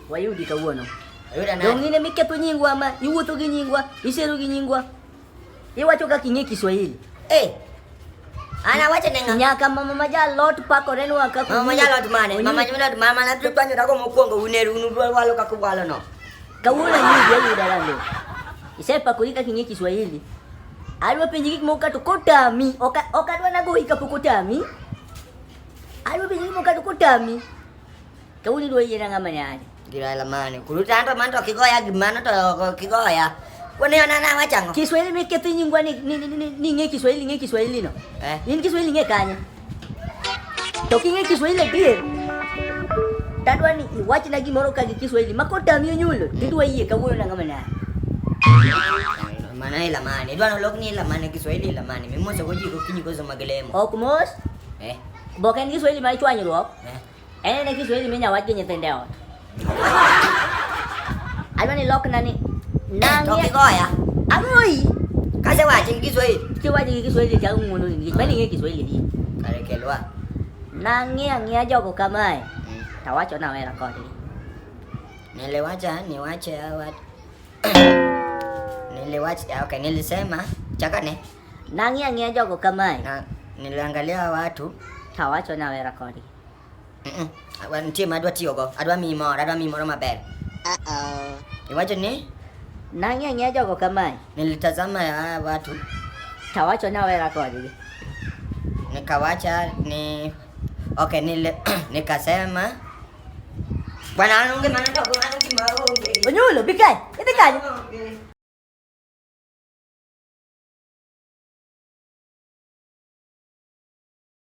wayudi kawuono. Ayuda nani? Dong ine miketho nyingwa ma iwuotho gi nyingwa, isero gi nyingwa. Iwacho kaka ing'e Kiswahili. Ana wacha nenga. Nyaka mama majalot pakore nwa kaka. Mama majalot mane? Mama na tu panyo dako mokwongo uneru walo kaka walo no. Kawuono yudi ayuda lando. Isepakori kaka ing'e Kiswahili. Adwa penji gik moko to kotami, okadwa nago hika pokotami. Adwa penji gik moko to kotami. Kawuono dwa yiena ng'ama nyane. Gira la mane. Kuruta anto manto kigoya gimana to kigoya. Wone ana wachango. Kiswahili miketho nyingwa ni ng'e Kiswahili no. In Kiswahili ng'e kanye. To king'e Kiswahili adier. Tadwa ni iwach na gimoro ka gi Kiswahili makotami onyulo. Tidwa yie kawuono na ng'ama nyane. Mana ila mane. Dwa no lokni ila mane Kiswahili ila mane. Mimosa ko jiko kinyi ko magelemo. Ok mos. Boken Kiswahili ma ichwanyruok. En Kiswahili minya wach gi nyithinde ot. Adwa ni lokna ni To kigoya. Ang'oi. Kase wachi Kiswahili. Kiwacho gi Kiswahili cha ng'uono ni. Bani ng'e Kiswahili di. Kare kelwa. Nang'ia jogo kamae. Tawacho na wera kodgi. Niliwacha awat. Okay, nilisema chakane. Nang'ia jogo kamae. Na niliangalia watu. Tawacho na wera kodgi. Nitie madwa tiyogo. Adwa mimoro maber. Iwacho ni? Nang'ia jogo kamae. Nilitazama ya watu. Tawacho na wera kodgi. Nikawacha ni okay, nikasema bwana anunge maana ndogo anunge maonge. Onyulo bikai. Iti kanyo.